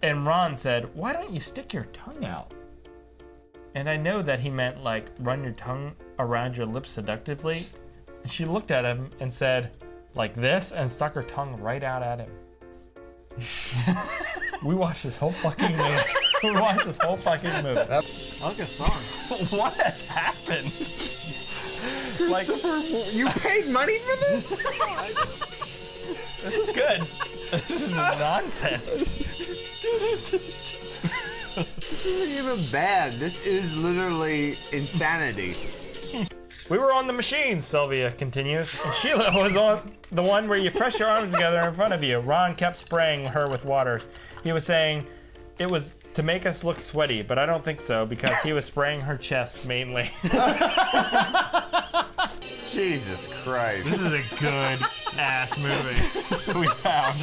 And Ron said, "Why don't you stick your tongue out?" And I know that he meant like run your tongue around your lips seductively. And she looked at him and said, like this, and stuck her tongue right out at him. We watched this whole fucking movie. We watched this whole fucking movie. I like this song. What has happened? Christopher, you paid money for this? This is good. This is nonsense. This isn't even bad. This is literally insanity. We were on the machine, Sylvia continues. And Sheila was on the one where you press your arms together in front of you. Ron kept spraying her with water. He was saying it was to make us look sweaty, but I don't think so because he was spraying her chest mainly. Jesus Christ. This is a good ass movie we found.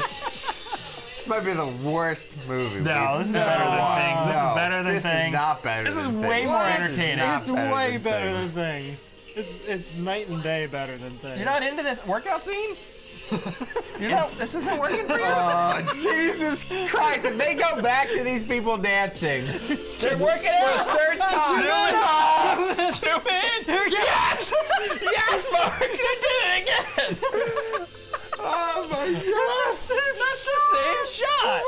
This might be the worst movie. No, this is better than Things. This is better than Things. This is not better than Things. This is way more entertaining. It's way better than Things. It's night and day better than Things. You're not into this workout scene? This isn't working for you? Oh, Jesus Christ. If they go back to these people dancing, they're working out. For a third time. Zoom in. Yes! Yes, Mark! They did it again! Oh my God. That's the same shot!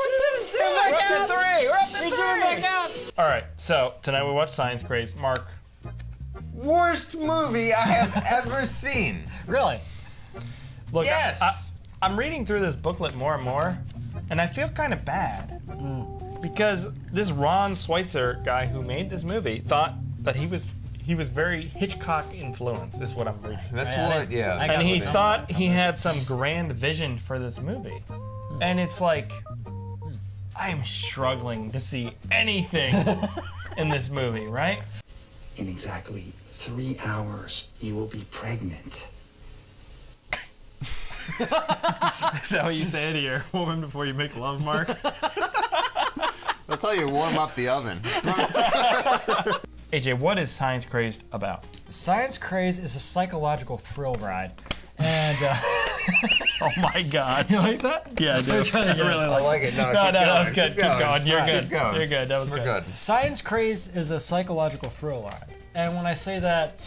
We're up to three! We're up to three! Alright, so tonight we watched Science Crazed. Mark. Worst movie I have ever seen. Really? Look, yes! I'm reading through this booklet more and more, and I feel kind of bad. Because this Ron Switzer guy who made this movie thought that he was very Hitchcock influenced, is what I'm reading. That's what, yeah. And he thought he had some grand vision for this movie. And it's like, I am struggling to see anything in this movie, right? In exactly 3 hours, you will be pregnant. Is that what you say to your woman before you make love, Mark? That's how you warm up the oven. AJ, what is Science Crazed about? Science Crazed is a psychological thrill ride. And, oh my God. You like that? Yeah, I do. I really like it. No, that was good. Keep going. You're good. Keep going. You're good. That was We're good. Science Crazed is a psychological thrill ride. And when I say that,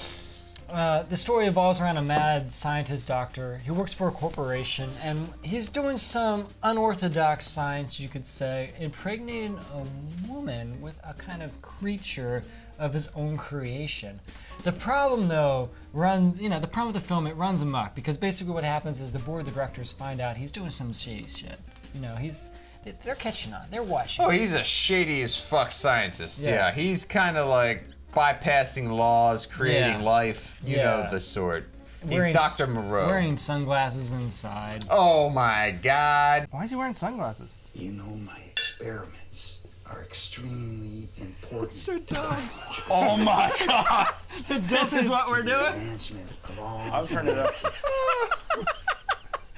the story evolves around a mad scientist doctor. He works for a corporation, and he's doing some unorthodox science, you could say, impregnating a woman with a kind of creature of his own creation. The problem, though, the problem with the film, it runs amok, because basically what happens is the board of directors find out he's doing some shady shit. They're catching on. They're watching. Oh, he's a shady as fuck scientist. Yeah. Yeah, he's kind of like bypassing laws, creating life, you know the sort. He's Dr. Moreau. Wearing sunglasses inside. Oh my God. Why is he wearing sunglasses? You know my experiments are extremely important. So dumb. Oh my God. This is what we're doing? Advancement of all I'll turn it up.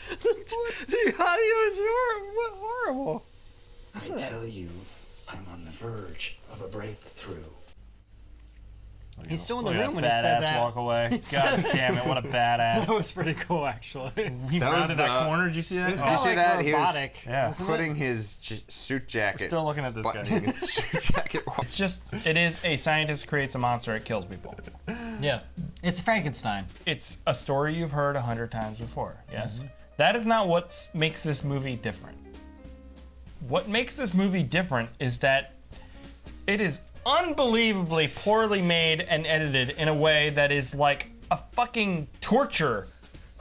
The audio is horrible. I tell you, I'm on the verge of a breakthrough. He's still in the Look at room when he said that. walk away. God damn it, what a badass. That was pretty cool, actually. He That was rounded that the- corner, did you see that? It was Did kind you of see like that? He was robotic. Yeah. wasn't Putting his suit jacket. Still looking at this guy. buttoning his suit jacket. It is a scientist creates a monster, it kills people. it? Yeah. It's Frankenstein. It's a story you've heard 100 times before, yes? That is not what makes this movie different. What makes this movie different is that it is unbelievably poorly made and edited in a way that is like a fucking torture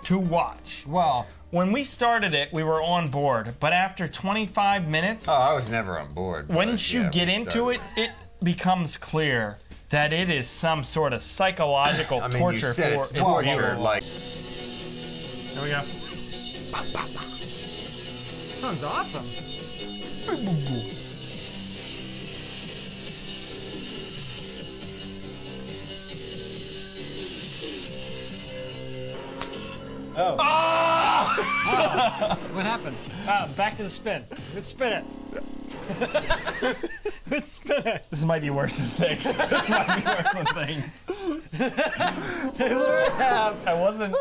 to watch. Well, When we started it, we were on board, but after 25 minutes, Oh, I was never on board. once you get into it, it becomes clear that it is some sort of psychological I mean, torture you said for it's its torture. viewer. Like, Here we go. sounds awesome. Oh. What happened? Back to the spin. Let's spin it. Let's spin it. This might be worse than Things. This might be worse than Things. They literally have. I wasn't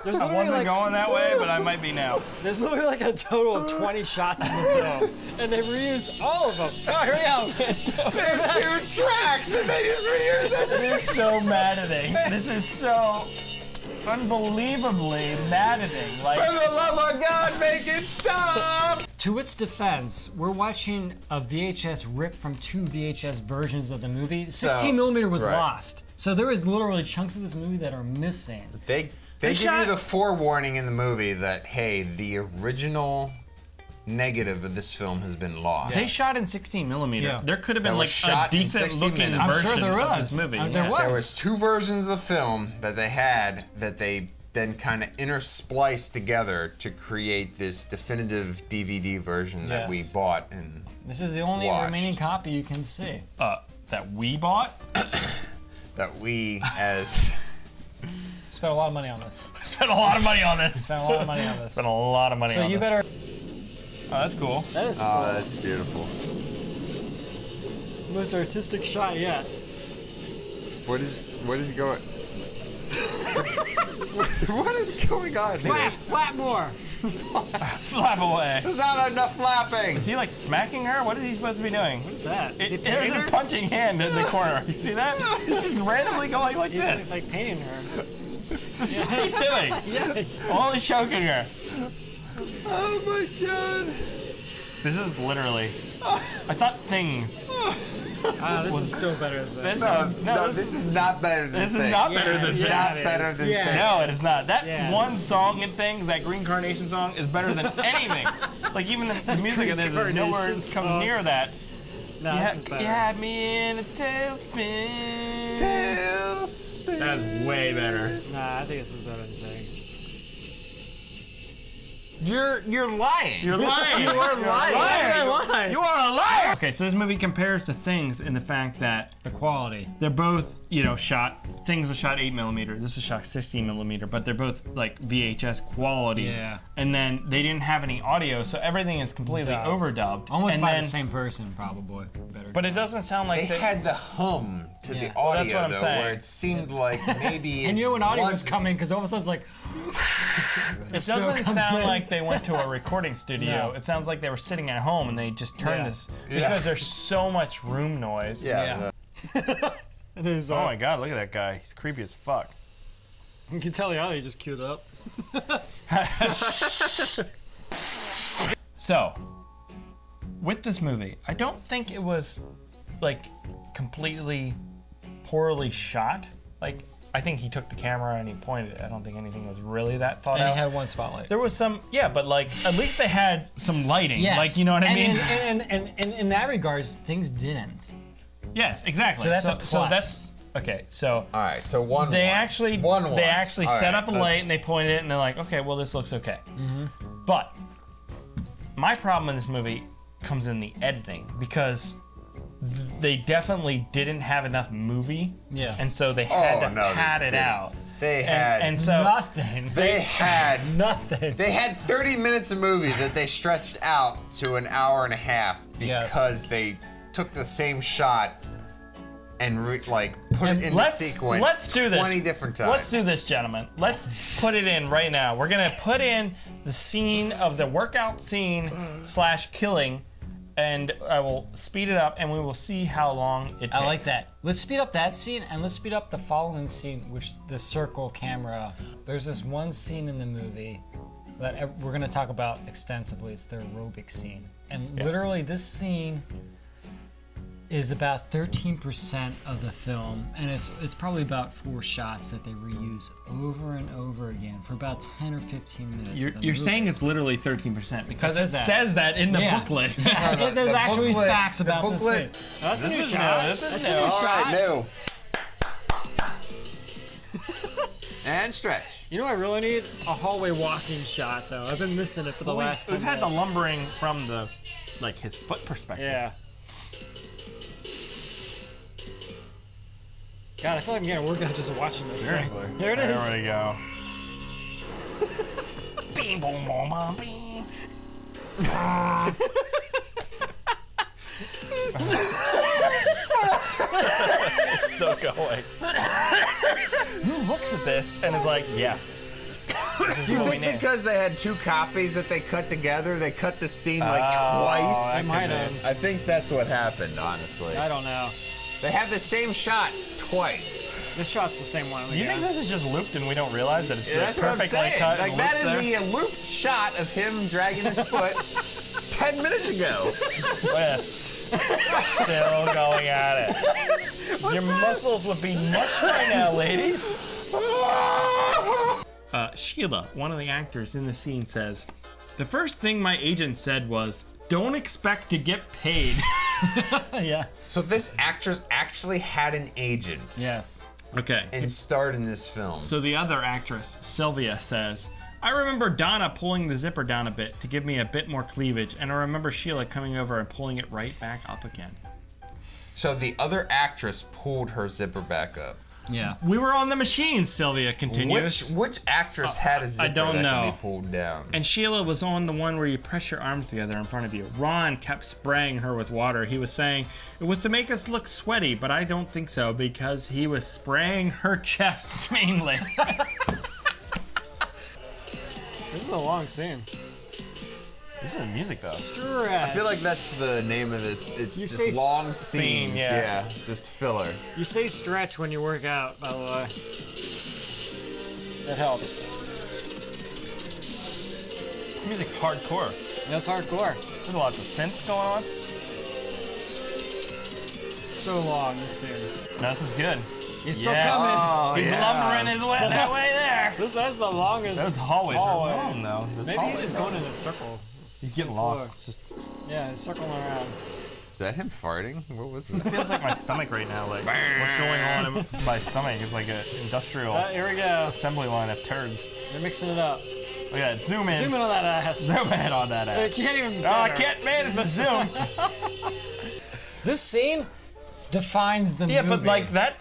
going that way, but I might be now. There's literally like a total of 20 shots in the film, and they reuse all of them. Oh, here we go. There's 2 tracks and they just reuse it. This is so maddening. This is so unbelievably maddening. Like, For the love of God, make it stop! To its defense, we're watching a VHS ripped from 2 VHS versions of the movie. 16mm was right. lost. So there is literally chunks of this movie that are missing. They give you the forewarning in the movie that, hey, the original negative of this film has been lost. they shot in 16mm. Yeah. There could have been That like was a shot in decent 16 looking minutes. I'm version sure there of was. this movie. There was. There was 2 versions of the film that they had that they then kind of interspliced together to create this definitive DVD version that we Yes. bought and This is the only watched. remaining copy you can see. That we bought. that we as Spent a lot of money on this. Spent a lot of money on this. Spent a lot of money on this. Spent a lot of money So on you this. better. Oh, that's cool. That is oh, that's beautiful. most artistic shot yet. What is going? what is going on here? Flap more. Flap away. There's not enough flapping. Is he like smacking her? What is he supposed to be doing? What's that? Is he There's painting his her? punching hand in the corner. You see that? He's just randomly going like Yeah, this. like painting her. That's what he's doing. Yeah. Only choking her. Oh my God. This is literally. I thought Things. This is still better than This No, is this is not better than this is Things. not better than It's Things. not it better is. than Yeah. Things. No, it is not. That Yeah. one song in Things, that Green Carnation song, is better than anything. Like even the music of this is nowhere Carnation comes song. near that. No, this is better. You had me in a tailspin. Tailspin. That's way better. Nah, I think this is better than Things. You're lying. You're lying. You are lying. Why? You are a liar. Okay, so this movie compares to Things in the fact that The quality. they're both, shot. Things was shot 8mm. This is shot 16mm, but they're both like VHS quality. Yeah. And then they didn't have any audio, so everything is completely Dubbed. overdubbed. Almost and by then, the same person, probably. Better. But it doesn't sound like They had the hum to the Well, audio, that's what I'm though, saying. where it seemed like maybe. and you know when audio was wasn't- coming, because all of a sudden it's like. It doesn't comes sound in. like they went to a recording studio. No. It sounds like they were sitting at home and they just turned Yeah. this Yeah. because there's so much room noise. Yeah. It is. Oh my god, look at that guy. He's creepy as fuck. You can tell the audio just queued up. So, with this movie, I don't think it was like completely poorly shot. Like, I think he took the camera and he pointed it. I don't think anything was really that thought And out. he had one spotlight. There was some, but like at least they had some lighting. Yes. Like, you know what I mean? And in that regards, Things didn't. Yes, exactly. So that's a plus. So that's okay. So All right. So one. they one. actually One. they actually All set right, up a light that's- and they pointed it and they're like, okay, well this looks okay. But my problem in this movie comes in the editing because they definitely didn't have enough movie. Yeah. And so they had to no, they pad it didn't. out. They had. And so Nothing. they had. Nothing. They had 30 minutes of movie that they stretched out to an hour and a half Yes. because they took the same shot and put it in let's sequence. let's do this 20 different times. Let's do this, gentlemen. Let's put it in right now. We're gonna put in the scene of the workout scene / killing, and I will speed it up, and we will see how long it takes. I like that. Let's speed up that scene and let's speed up the following scene, which the circle camera. There's this one scene in the movie that we're gonna talk about extensively. It's the aerobic scene, and literally this scene is about 13% of the film, and it's probably about 4 shots that they reuse over and over again for about 10 or 15 minutes. of the You're movie. saying it's literally 13% because It it says that. says that in the Yeah. booklet. Yeah, there's the actually booklet- facts the about this booklet- scene. That's This a new is shot. new. This is That's new. a new All shot. right, new. And stretch. You know, I really need a hallway walking shot, though. I've been missing it for the last 10 We've had the minutes. lumbering from the his foot perspective. Yeah. God, I feel like I'm getting a workout just watching this Seriously. thing. There it is. There we go. Bing, boom, boom, boom, bing. Still going. looks at this and is like, yes. Do you think because they had 2 copies that they cut together, they cut the scene like twice? They might have. I think that's what happened, honestly. I don't know. They have the same shot twice. This shot's the same one. You think this is just looped and we don't realize that it's That's what I'm perfectly saying. cut? Like and that looped is there? the looped shot of him dragging his foot 10 minutes ago. Wes, still going at it. Your muscles would be mushed right now, ladies. Sheila, one of the actors in the scene, says, "The first thing my agent said was, 'Don't expect to get paid.'" Yeah. So this actress actually had an agent. Yes. Okay. And starred in this film. So the other actress, Sylvia, says, "I remember Donna pulling the zipper down a bit to give me a bit more cleavage, and I remember Sheila coming over and pulling it right back up again." So the other actress pulled her zipper back up. Yeah. We were on the machine, Sylvia continues. Which actress had a zipper don't that know. can be pulled down? And Sheila was on the one where you press your arms together in front of you. Ron kept spraying her with water. He was saying it was to make us look sweaty, but I don't think so because he was spraying her chest mainly. This is a long scene. This is music though. Stretch. I feel like that's the name of this. It's You just say long scene, scenes. yeah. Just filler. You say stretch when you work out, by the way. That helps. This music's hardcore. That's hardcore. There's lots of synth going on. So long, this scene. No, this is good. He's still Yes. coming. Oh, He's yeah. lumbering his way that way there. That's the longest. Those hallways are long though. Those Maybe hallways he's just are- going in a circle. He's getting lost. It's just Yeah, he's circling around. Is that him farting? What was it that? feels like my stomach right now. Like what's going on in my stomach is like an industrial Here we go. assembly line of turds. They're mixing it up. Look at that. Zoom in. Zoom in on that ass. Zoom in on that I ass. can't even. Oh, I better. can't manage the zoom. This scene defines the movie. Yeah, but like that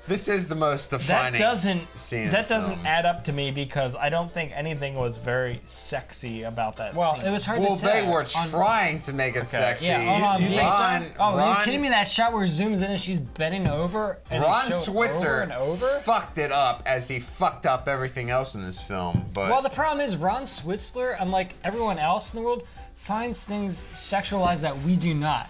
This is the most defining doesn't scene. in that the doesn't film. add up to me because I don't think anything was very sexy about that Well, scene. it was hard Well, to tell. they were trying to make it sexy. Yeah, on You think Ron, so? Oh, are you Ron, kidding me? That shot where it zooms in and she's bending over and Ron it shows Switzer over and over. fucked it up as he fucked up everything else in this film. But Well, the problem is Ron Switzer, unlike everyone else in the world, finds things sexualized that we do not.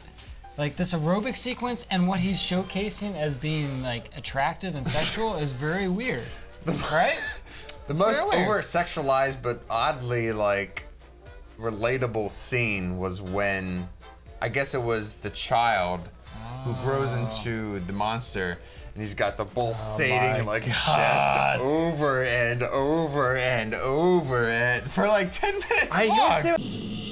Like this aerobic sequence and what he's showcasing as being like attractive and sexual is very weird, right? the most very weird. over sexualized but oddly like relatable scene was when I guess it was the child who grows into the monster. And he's got the pulsating like chest over and over and over and for like 10 minutes long.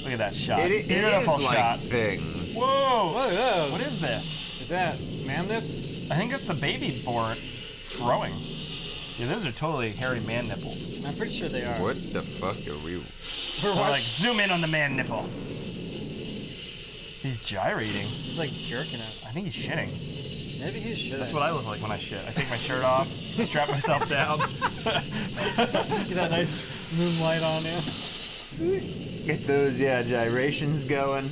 Look at that shot. It Beautiful is like shot. things. Whoa! Look at those. What is this? Is that man lips? I think that's the baby born growing. Yeah, those are totally hairy man nipples. I'm pretty sure they are. What the fuck are we? We're Or like watching. zoom in on the man nipple. He's gyrating. He's like jerking it. I think he's shitting. Maybe he's shitting. That's what I look like when I shit. I take my shirt off, strap myself down. Get that nice moonlight on you. Get those gyrations going.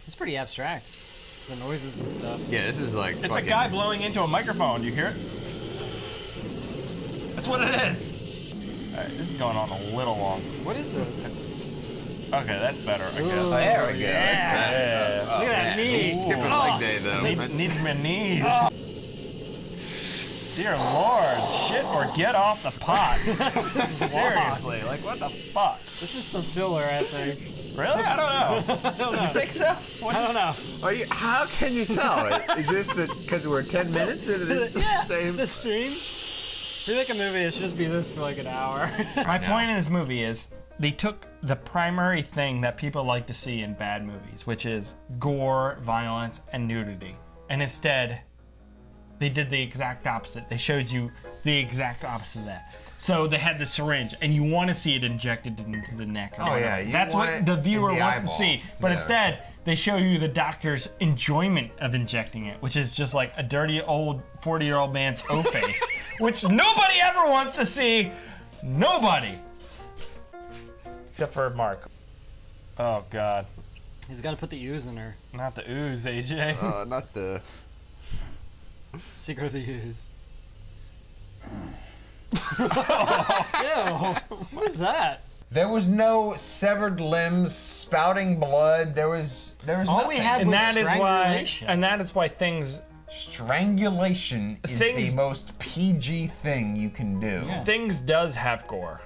It's pretty abstract. The noises and stuff. Yeah, this is like It's a guy blowing into a microphone. Do you hear it? That's what it is. All right, this is going on a little long. What is this? Okay, that's better, I guess. Ooh. There we go. Yeah. That's better. Yeah. Look at that knee. He's skipping Oh. leg day though. Needs my knees. Dear Lord, shit or get off the pot. Seriously, like what the fuck? This is some filler, I think. Really? I don't know. You think so? What? I don't know. How can you tell? Is this because we're 10 minutes into this same? This scene. If you make a movie, it should just be this for like an hour. My point in this movie is they took the primary thing that people like to see in bad movies, which is gore, violence, and nudity. And instead, they did the exact opposite. They showed you the exact opposite of that. So they had the syringe, and you want to see it injected into the neck. Or whatever. you That's want what it the viewer in the wants eyeball. to see. But Yeah. instead, they show you the doctor's enjoyment of injecting it, which is just like a dirty old 40-year-old man's O-face, which nobody ever wants to see. Nobody. Except for Mark. Oh, God. He's got to put the ooze in her. Not the ooze, AJ. Not the. Secret of the ooze. What is that? There was no severed limbs, spouting blood. There was All nothing. we had And was that is why. strangulation. And that is why things Strangulation is Things- the most PG thing you can do. Yeah. things does have gore.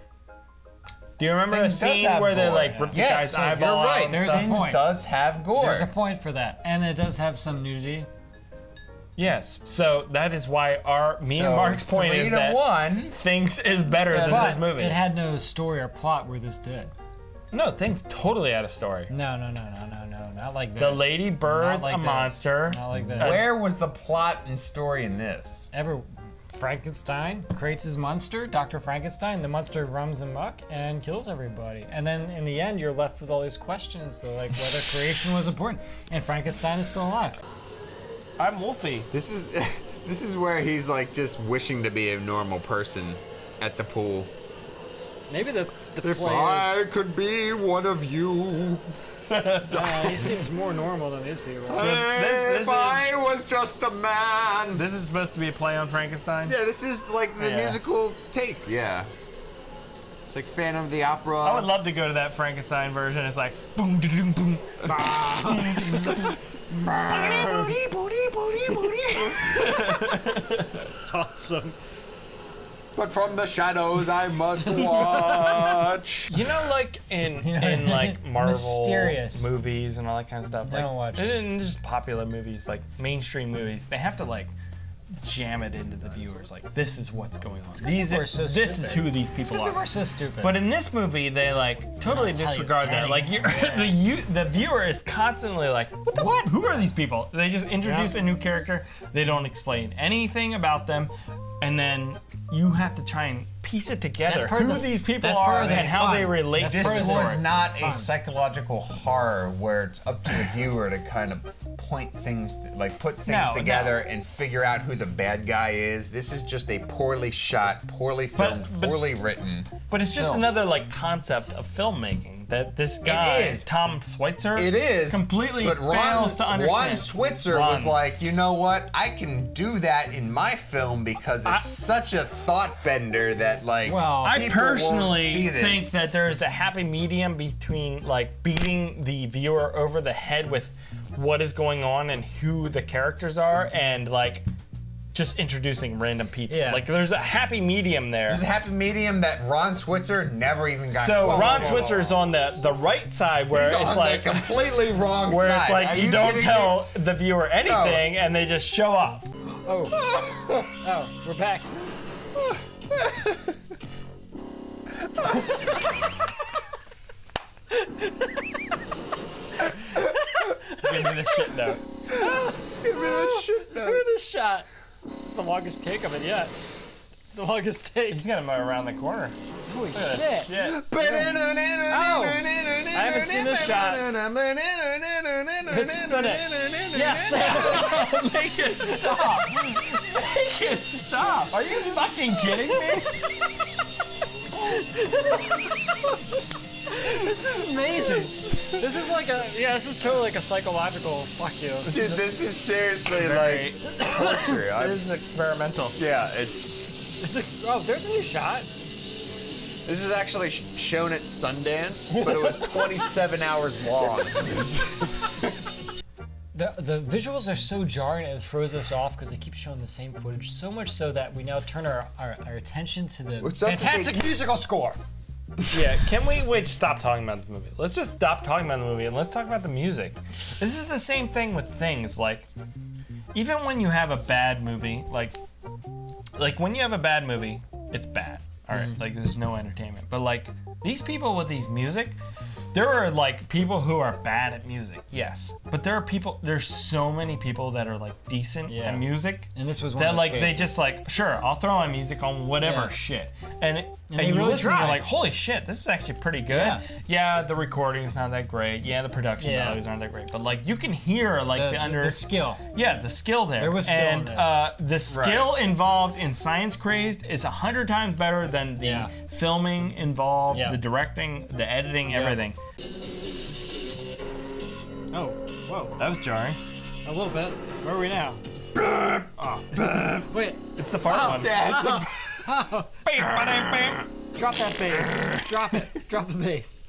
Do you remember Things a does scene have where they gore. like rip the Yes, guy's eyeball you're right. out? There's a Things point. does have gore. There's a point for that, and it does have some nudity. Yes. So that is why me and So, Mark's point 3 is to that 1. Things is better than But this movie. it had no story or plot where this did. No, Things totally had a story. No, not like this. The lady bird, Not like a this. monster. Not like this. Where was the plot and story in this? Frankenstein creates his monster, Dr. Frankenstein. The monster runs amok and kills everybody. And then in the end, you're left with all these questions, though, like whether creation was important. And Frankenstein is still alive. I'm Wolfie. This is where he's like just wishing to be a normal person at the pool. Maybe the If I could be one of you. he seems more normal than these people. this If I was just a man. This is supposed to be a play on Frankenstein. Yeah, this is like the Yeah. musical take. Yeah. It's like Phantom of the Opera. I would love to go to that Frankenstein version. It's like boom, boom, boom. It's awesome. But from the shadows I must watch. You know, like in You know, in like Marvel mysterious. movies and all that kind of stuff. Like, don't watch it. in just popular movies, like mainstream movies, they have to like jam it into the viewers. Like, this is what's going on. These people are, are so this is stupid. who these people People are. are so stupid. But in this movie, they like totally I'll tell you disregard that. Like, the viewer is constantly like, what? Who are these people? They just introduce a new character. They don't explain anything about them, and then you have to try and piece it together That's part of who the- these people that's part are of the and how fun. they relate That's to part This of the was story. not Fun. a psychological horror where it's up to the viewer to kind of point things, like put things No, together and figure out who the bad guy is. This is just a poorly shot, poorly filmed, but- poorly written. But it's just film. another like concept of filmmaking that this guy, is. Tom Switzer, It is completely but fails to understand. Ron Switzer was like, you know what? I can do that in my film because it's such a thought bender that like. Well, I people won't personally see this. think that there is a happy medium between like beating the viewer over the head with what is going on and who the characters are, and like just introducing random people. Yeah. Like, there's a happy medium there. There's a happy medium that Ron Switzer never even got. So close Ron to. Switzer is on the right side where He's it's on like the completely wrong where side. it's like Are you don't kidding tell the viewer anything and they just show up. Oh, we're back. Give me the shit note. Give me that shit Look at this shot. It's the longest take of it yet. It's the longest take. He's gonna move around the corner. Holy Look at that shit. shit. I haven't seen this shot. Let's spin it. Yes. Make it stop. Make it stop. Are you fucking kidding me? This is amazing. This is like this is totally like a psychological fuck you. Dude, this is seriously like torture. This is experimental. Yeah, it's. There's a new shot. This was actually shown at Sundance, but it was 27 hours long. The visuals are so jarring and it throws us off because they keep showing the same footage, so much so that we now turn our attention to the What's up with fantastic the- musical score. Yeah, can we stop talking about the movie? Let's just stop talking about the movie and let's talk about the music. This is the same thing with things, like, even when you have a bad movie, like when you have a bad movie, it's bad. All right, like there's no entertainment. But like these people with these music, there are like people who are bad at music, yes. But there's so many people that are like decent Yeah. at music. And this was one that of those like they cases. just like, sure, I'll throw my music on whatever Yeah. shit. And they you really listen, and try. you're like, holy shit, this is actually pretty good. Yeah, the recording's not that great. Yeah, the production Yeah. values aren't that great. But like you can hear like the skill. Yeah, the skill there. There was skill in and this. the skill involved in Science Crazed is 100 times better than the Yeah. filming involved, Yeah. the directing, the editing, everything. Oh, whoa, That was jarring. a little bit. Where are we now? Wait, It's the fart one. Drop that bass. Drop it. Drop the bass.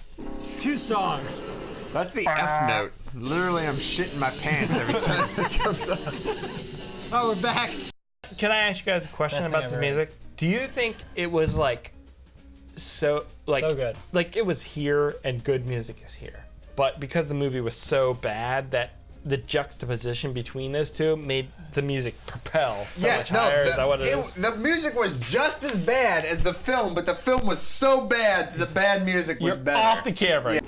2 songs. That's the F note. Literally, I'm shitting my pants every time it comes up. Oh, we're back. Can I ask you guys a question Best about thing this ever. music? Do you think it was like so good? Like it was here and good music is here, but because the movie was so bad that the juxtaposition between those two made the music propel so much higher? Is that what it is? The music was just as bad as the film, but the film was so bad that the bad music was You're better. off the camera. Yeah.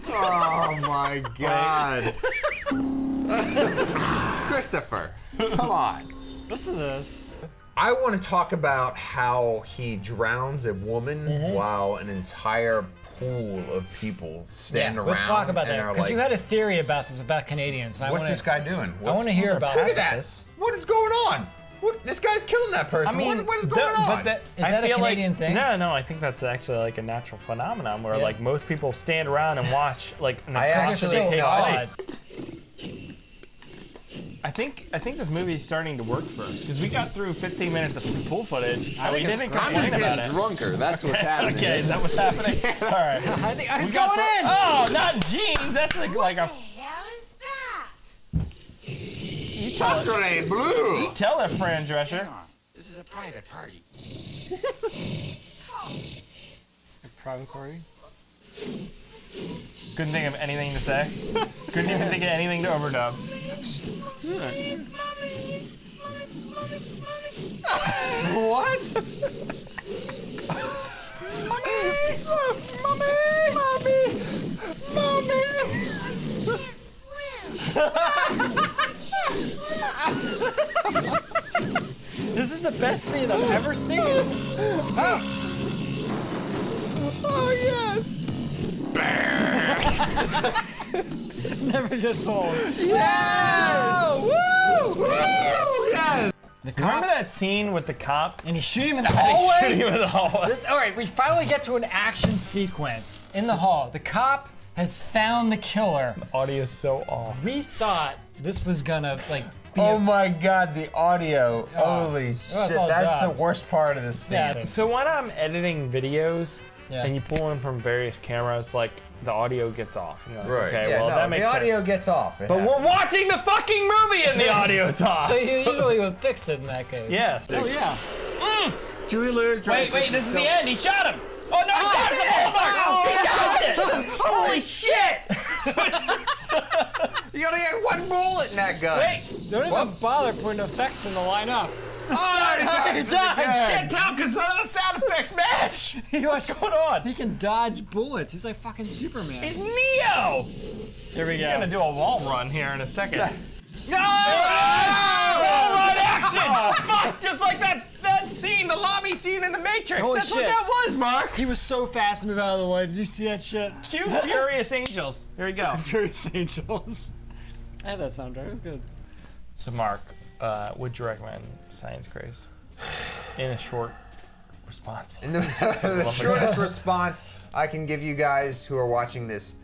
Oh my God. Christopher, come on. Listen to this. I want to talk about how he drowns a woman while an entire pool of people stand around. Let's talk about and that are because like, you had a theory about this about Canadians. And what's this guy doing? I want to hear about Look at this. that. What is going on? What, this guy's killing that person. What is going on? But Is that a feel Canadian thing? No, I think that's actually like a natural phenomenon where like most people stand around and watch like an atrocity so take odd. place. I think this movie is starting to work for us because we got through 15 minutes of pool footage and we didn't I'm complain just about getting it. drunker. That's what's happening. Okay, is that what's happening? All right. I think he's We got going in. Oh, not jeans. That's like a. What the hell is that? Sacre bleu. Tell her, Fran Drescher. This is a private party. Private party. Couldn't think of anything to say. Couldn't even think of anything to overdub. What? This is the best scene I've ever seen. Oh, yes. Never gets old. Yes. Woo! Woo! Yes. The Remember cop, that scene with the cop? and he shoot him in the And he hallway. shoot him in the hallway. All right, we finally get to an action sequence in the hall. The cop has found the killer. Audio's so off. We thought this was gonna like be Oh a, my God, the audio. Holy it's shit. all That's done. the worst part of this scene. Yeah. So when I'm editing videos Yeah. and you pull in from various cameras, like the audio gets off. And you're like, okay, Yeah, well no, that makes the audio sense. gets off. It But happens. we're watching the fucking movie and the audio's off. So you usually would fix it in that case. Yes. Oh yeah. Julie Lewis. Wait, this is the end. He shot him. Oh no, he got it! Oh, he got it! Holy shit! You only had one bullet in that gun. Wait, Don't even bother putting effects in the lineup. he's done. Can't tell because none of the sound effects match. What's going on? He can dodge bullets. He's like fucking Superman. He's Neo. Here we He's gonna do a wall run here in a second. No! Oh! Wall run action! Fuck, just like that scene, the lobby scene in the Matrix. Holy That's what shit. that was, Mark. He was so fast to move out of the way. Did you see that shit? Cue Furious Angels. Here we go. Furious Angels. I had that soundtrack. It was good. So, Mark, would you recommend Science Crazed? In a short response. The shortest response I can give you guys who are watching this.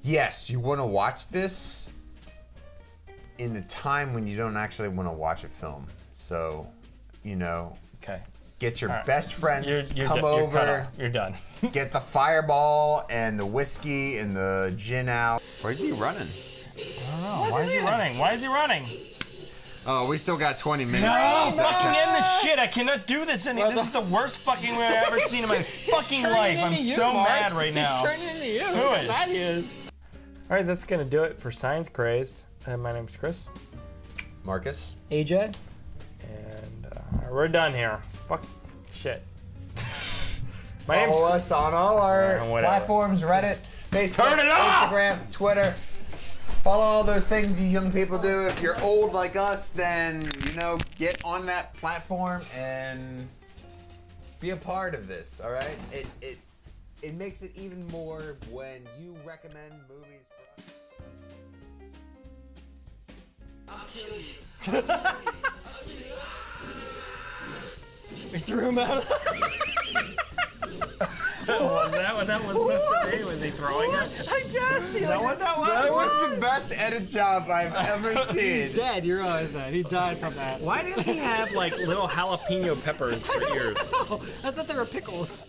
Yes, you want to watch this in the time when you don't actually want to watch a film. So, you know, Okay. get your All right. best friends, You're come done. You're cut over, off. You're done. get the fireball and the whiskey and the gin out. Where's he running? Why is he running? Why is he running? Oh, we still got 20 minutes. No, fucking end this shit. I cannot do this anymore. This is the worst fucking movie I've ever seen in my fucking life. I'm so mad right now. He's turning into you. Who is? That is. All right, that's going to do it for Science Crazed. My name's Chris. Marcus? AJ? And we're done here. Fuck shit. My name's Follow us on all our whatever. platforms, Reddit, Facebook, Turn it off! Instagram, Twitter. Follow all those things you young people do. If you're old like us, then, you know, get on that platform and be a part of this, all right? It makes it even more when you recommend movies for us. We threw him out. Was that what that was supposed to be? Was he throwing it? I guess. Is that what that was? That was the best edit job I've ever seen. He's dead. You realize that. He died from that. Why does he have like little jalapeno peppers for ears? I thought they were pickles.